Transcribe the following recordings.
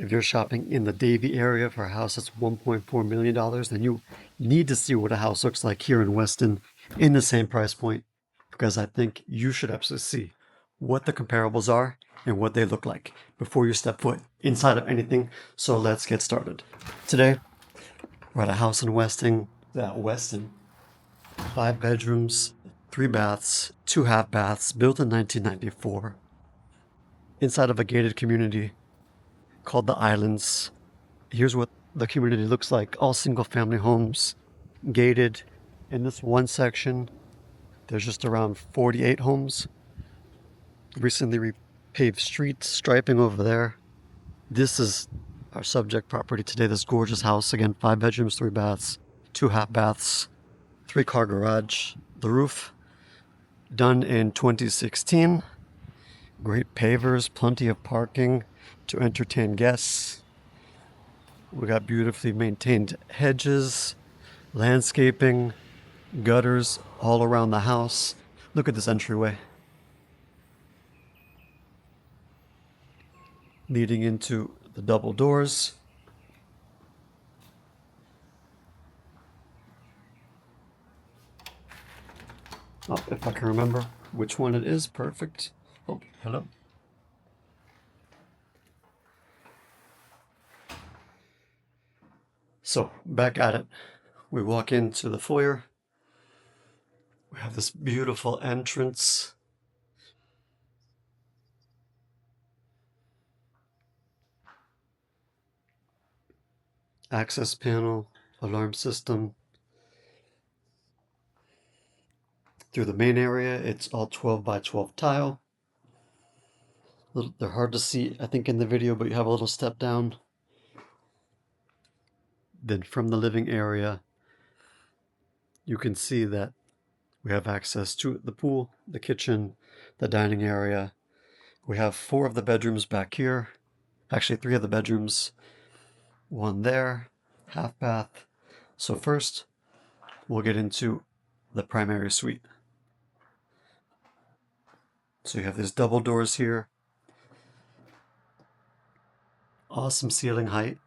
If you're shopping in the Davie area for a house that's $1.4 million, then you need to see what a house looks like here in Weston in the same price point, because I think you should absolutely see what the comparables are and what they look like before you step foot inside of anything. So let's get started. Today, we're at a house in Weston, 5 bedrooms, 3 baths, 2 half baths, built in 1994, inside of a gated community called the Islands. Here's what the community looks like. All single family homes, gated. In this one section, there's just around 48 homes. Recently repaved streets, striping over there. This is our subject property today, this gorgeous house. Again, 5 bedrooms, 3 baths, 2 half baths, 3-car garage. The roof, done in 2016. Great pavers, plenty of parking to entertain guests. We got beautifully maintained hedges, landscaping, gutters all around the house. Look at this entryway leading into the double doors. Oh, if I can remember which one it is, perfect. Oh, hello. So, back at it. We walk into the foyer. We have this beautiful entrance. Access panel, alarm system. Through the main area, it's all 12 by 12 tile. They're hard to see, I think, in the video, but you have a little step down. Then from the living area, you can see that we have access to the pool, the kitchen, the dining area. We have 4 of the bedrooms back here. Actually, 3 of the bedrooms. 1 there, half bath. So first, we'll get into the primary suite. So you have these double doors here. Awesome ceiling height.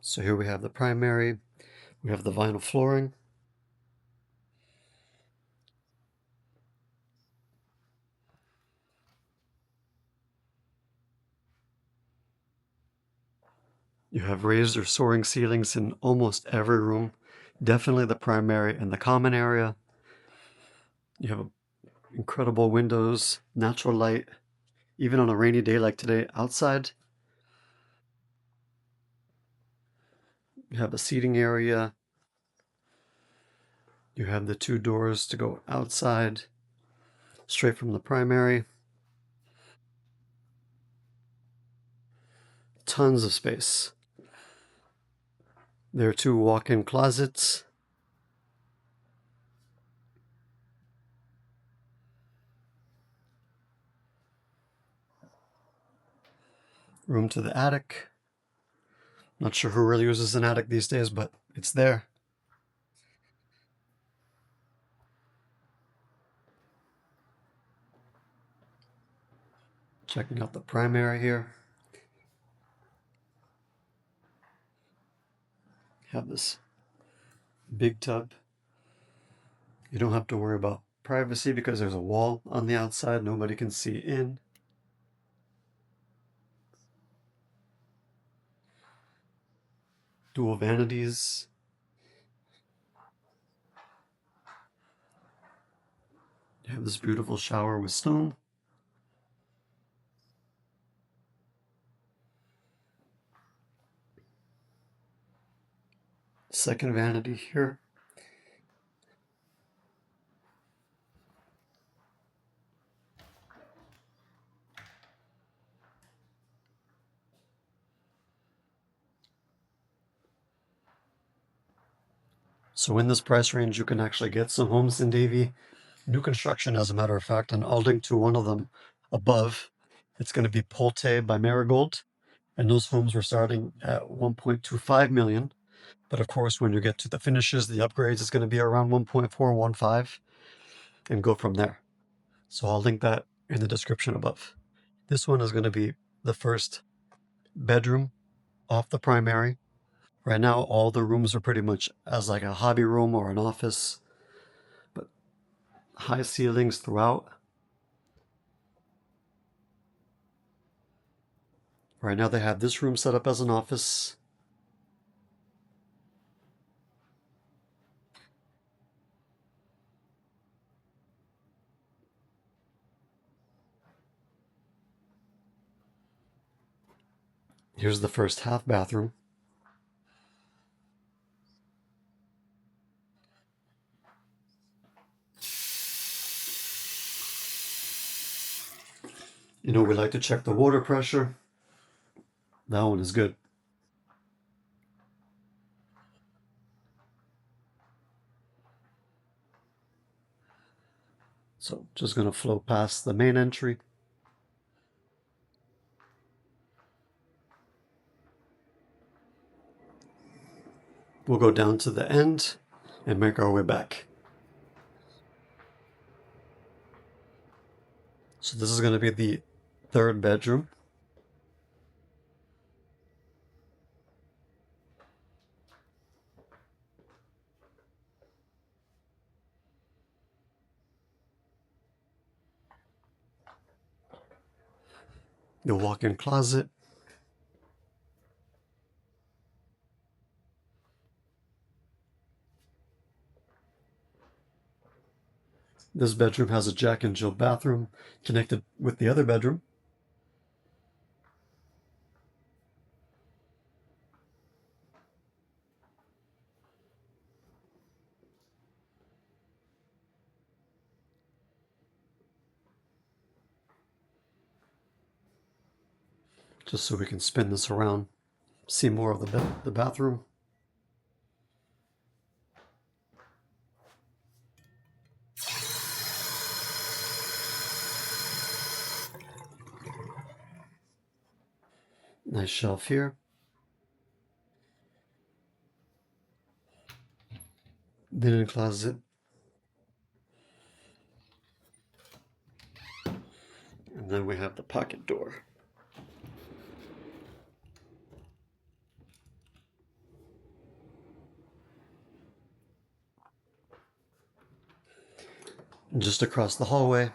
So here we have the primary. We have the vinyl flooring. You have raised or soaring ceilings in almost every room. Definitely the primary and the common area. You have incredible windows, natural light, even on a rainy day like today outside. You have a seating area. You have the 2 doors to go outside, straight from the primary. Tons of space. There are 2 walk-in closets. Room to the attic. Not sure who really uses an attic these days, but it's there. Checking out the primary here. Have this big tub. You don't have to worry about privacy because there's a wall on the outside. Nobody can see in. Dual vanities. You have this beautiful shower with stone. Second vanity here. So in this price range, you can actually get some homes in Davie. New construction, as a matter of fact, and I'll link to one of them above. It's going to be Pulte by Marigold. And those homes were starting at 1.25 million. But of course, when you get to the finishes, the upgrades is going to be around 1.415 and go from there. So I'll link that in the description above. This one is going to be the first bedroom off the primary. Right now, all the rooms are pretty much as like a hobby room or an office, but high ceilings throughout. Right now, they have this room set up as an office. Here's the first half bathroom. You know, we like to check the water pressure. That one is good. So just going to flow past the main entry. We'll go down to the end and make our way back. So this is going to be the third bedroom. The walk-in closet. This bedroom has a Jack and Jill bathroom connected with the other bedroom. Just so we can spin this around, see more of the bathroom. Nice shelf here. Linen closet. And then we have the pocket door. And just across the hallway,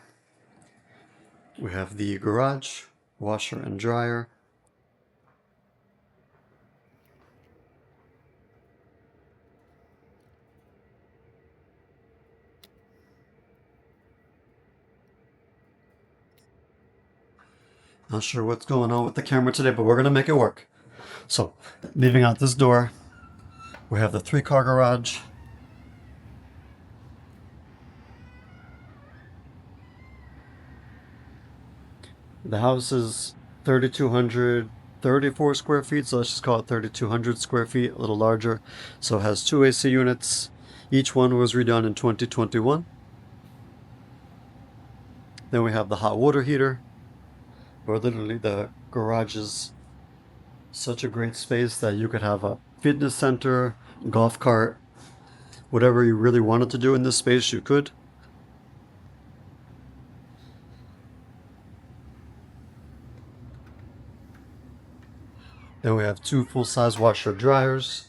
we have the garage, washer and dryer. Not sure what's going on with the camera today, but we're going to make it work. So, leaving out this door, we have the 3-car garage. The house is 3,234 square feet, so let's just call it 3,200 square feet, a little larger. So it has 2 AC units. Each one was redone in 2021. Then we have the hot water heater, where literally the garage is such a great space that you could have a fitness center, golf cart, whatever you really wanted to do in this space, you could. Then we have 2 full-size washer dryers.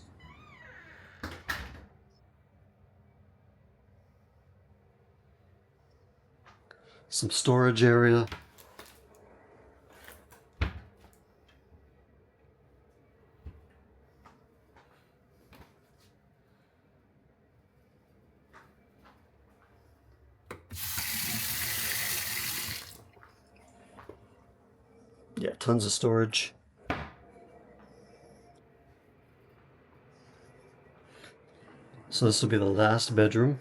Some storage area. Yeah, tons of storage. So this will be the last bedroom.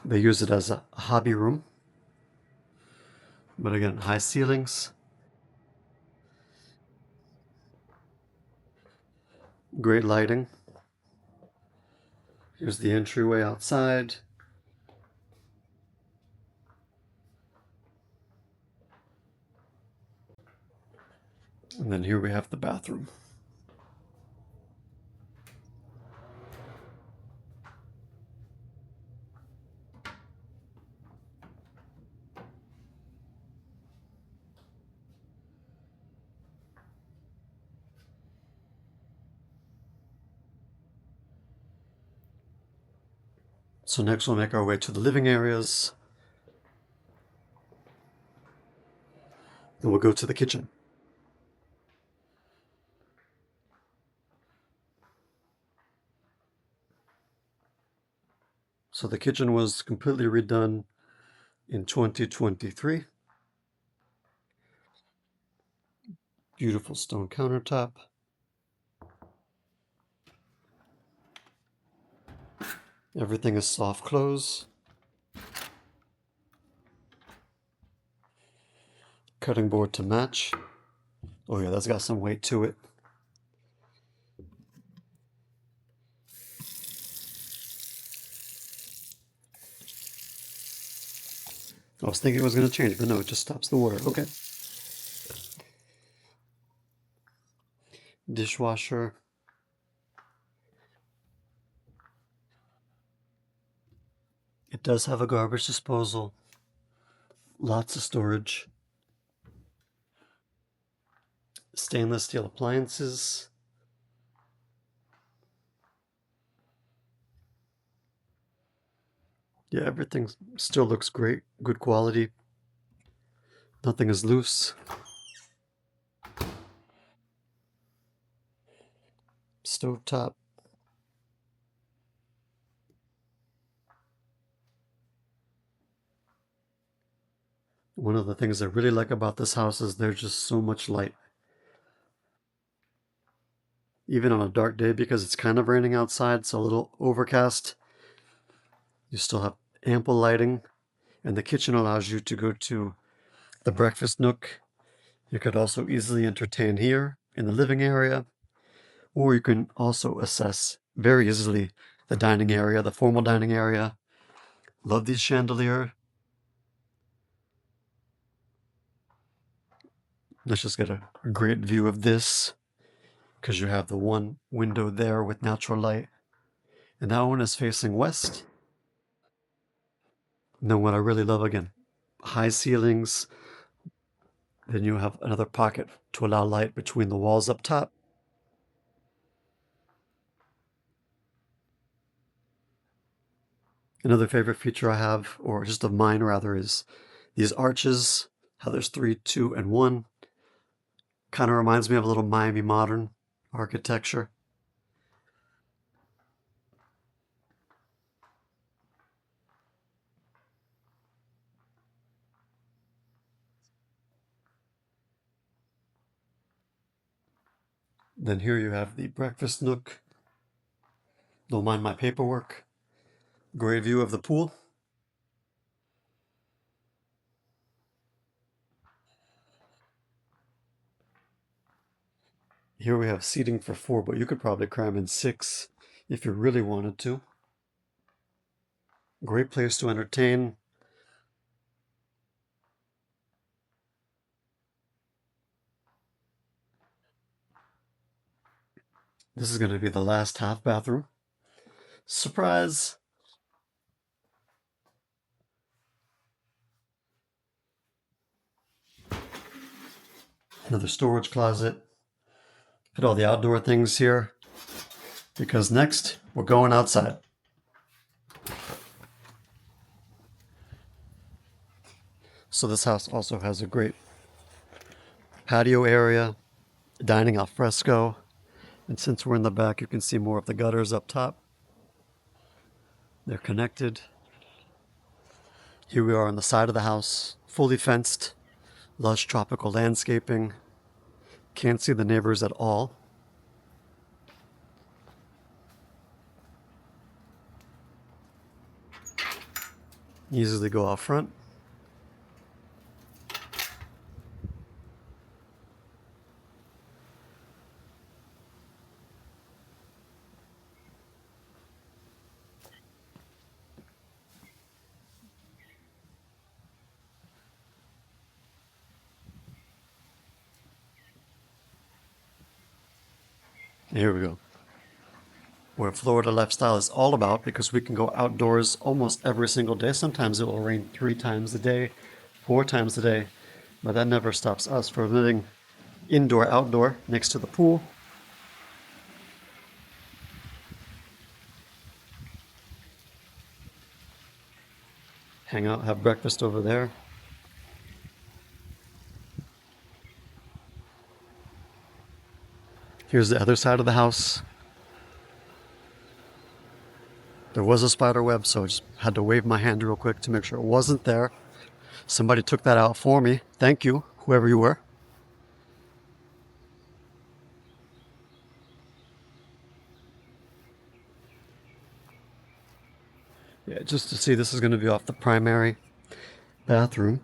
They use it as a hobby room. But again, high ceilings. Great lighting. Here's the entryway outside. And then here we have the bathroom. So next we'll make our way to the living areas. Then we'll go to the kitchen. So the kitchen was completely redone in 2023. Beautiful stone countertop. Everything is soft close. Cutting board to match. Oh yeah, that's got some weight to it. I was thinking it was going to change, but no, it just stops the water. Okay. Dishwasher. It does have a garbage disposal. Lots of storage. Stainless steel appliances. Yeah, everything still looks great. Good quality. Nothing is loose. Stovetop. One of the things I really like about this house is there's just so much light. Even on a dark day, because it's kind of raining outside, it's a little overcast. You still have ample lighting, and the kitchen allows you to go to the breakfast nook. You could also easily entertain here in the living area, or you can also assess very easily the dining area, the formal dining area. Love these chandelier. Let's just get a great view of this, because you have the one window there with natural light, and that one is facing west. And then what I really love, again, high ceilings. Then you have another pocket to allow light between the walls up top. Another favorite feature I have, or just of mine rather, is these arches, how there's 3, 2, and 1. Kind of reminds me of a little Miami modern architecture. Then here you have the breakfast nook. Don't mind my paperwork. Great view of the pool. Here we have seating for 4, but you could probably cram in 6 if you really wanted to. Great place to entertain. This is going to be the last half bathroom. Surprise! Another storage closet. Put all the outdoor things here, because next we're going outside. So this house also has a great patio area, dining al fresco, and since we're in the back, you can see more of the gutters up top. They're connected. Here we are on the side of the house, fully fenced, lush tropical landscaping. Can't see the neighbors at all. Easily go out front. Here we go. Where Florida lifestyle is all about, because we can go outdoors almost every single day. Sometimes it will rain 3 times a day, 4 times a day, but that never stops us from living indoor, outdoor, next to the pool. hang out, have breakfast over there. Here's the other side of the house. There was a spider web, so I just had to wave my hand real quick to make sure it wasn't there. Somebody took that out for me. Thank you, whoever you were. Yeah, just to see, this is going to be off the primary bathroom.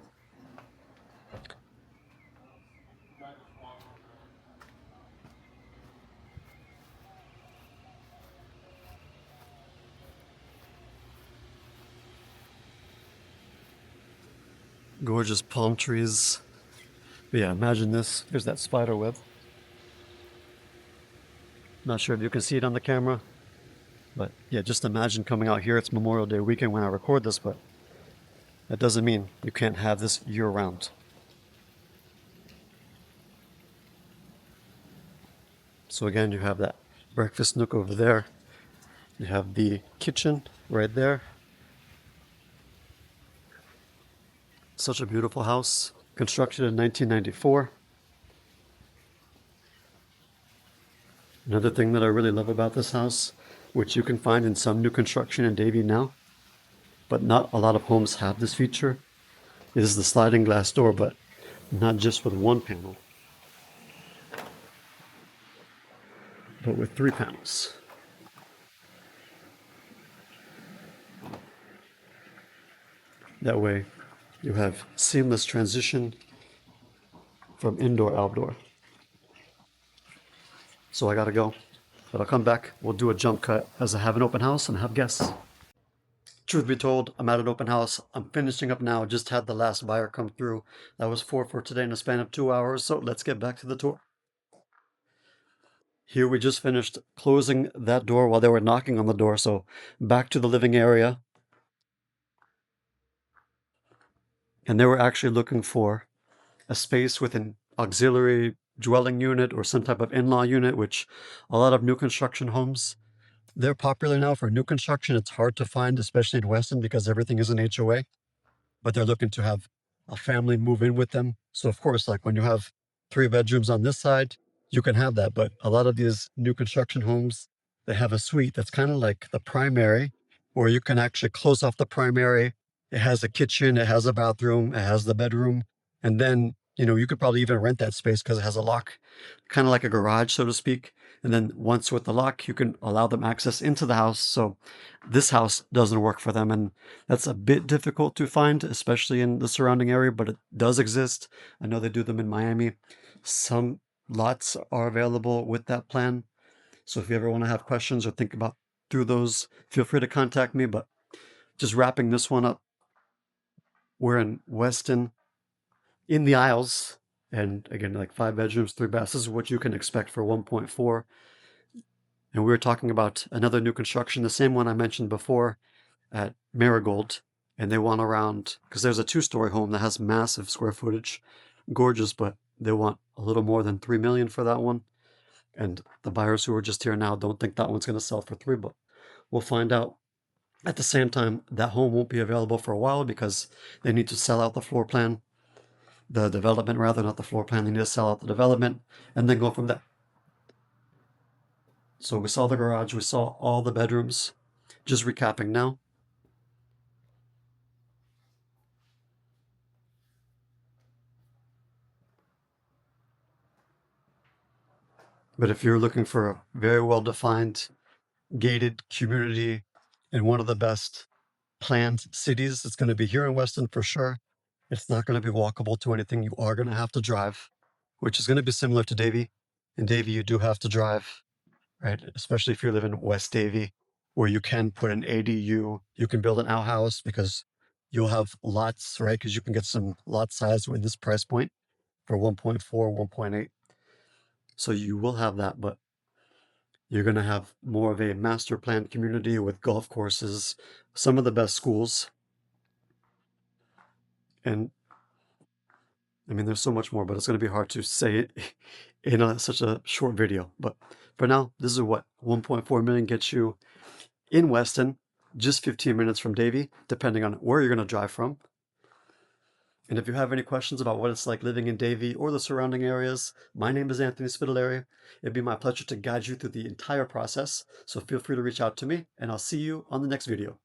Gorgeous palm trees. But yeah, imagine this. Here's that spider web. Not sure if you can see it on the camera, but yeah, just imagine coming out here. It's Memorial Day weekend when I record this, but that doesn't mean you can't have this year round. So again, you have that breakfast nook over there. You have the kitchen right there. Such a beautiful house, constructed in 1994. Another thing that I really love about this house, which you can find in some new construction in Davie now, but not a lot of homes have this feature, is the sliding glass door, but not just with one panel, but with 3 panels. That way you have seamless transition from indoor outdoor. So I gotta go, but I'll come back. We'll do a jump cut as I have an open house and have guests. Truth be told, I'm at an open house. I'm finishing up now. Just had the last buyer come through. That was 4 for today in a span of 2 hours. So let's get back to the tour. Here we just finished closing that door while they were knocking on the door. So back to the living area. And they were actually looking for a space with an auxiliary dwelling unit or some type of in-law unit, which a lot of new construction homes, they're popular now for new construction. It's hard to find, especially in Weston, because everything is an HOA, but they're looking to have a family move in with them. So of course, like when you have 3 bedrooms on this side, you can have that. But a lot of these new construction homes, they have a suite that's kind of like the primary, or you can actually close off the primary. It has a kitchen, it has a bathroom, it has the bedroom. And then, you could probably even rent that space because it has a lock, kind of like a garage, so to speak. And then once with the lock, you can allow them access into the house. So this house doesn't work for them. And that's a bit difficult to find, especially in the surrounding area, but it does exist. I know they do them in Miami. Some lots are available with that plan. So if you ever want to have questions or think about through those, feel free to contact me. But just wrapping this one up, we're in Weston in the Isles. And again, like 5 bedrooms, 3 baths. This is what you can expect for 1.4. And we were talking about another new construction, the same one I mentioned before at Marigold. And they want around, because there's a 2-story home that has massive square footage, gorgeous, but they want a little more than 3 million for that one. And the buyers who are just here now don't think that one's going to sell for 3, but we'll find out. At the same time, that home won't be available for a while because they need to sell out the floor plan, the development rather, not the floor plan. They need to sell out the development and then go from there. So we saw the garage, we saw all the bedrooms. Just recapping now. But if you're looking for a very well-defined, gated community in one of the best planned cities, it's going to be here in Weston for sure. It's not going to be walkable to anything. You are going to have to drive, which is going to be similar to Davie. In Davie, you do have to drive, right? Especially if you live in West Davie, where you can put an ADU, you can build an outhouse because you'll have lots, right? Because you can get some lot size with this price point for 1.4, 1.8. So you will have that, but you're going to have more of a master planned community with golf courses, some of the best schools. And I mean, there's so much more, but it's going to be hard to say it in such a short video. But for now, this is what 1.4 million gets you in Weston. just 15 minutes from Davie, depending on where you're going to drive from. And if you have any questions about what it's like living in Davie or the surrounding areas, my name is Anthony Spitaleri. It'd be my pleasure to guide you through the entire process, so feel free to reach out to me, and I'll see you on the next video.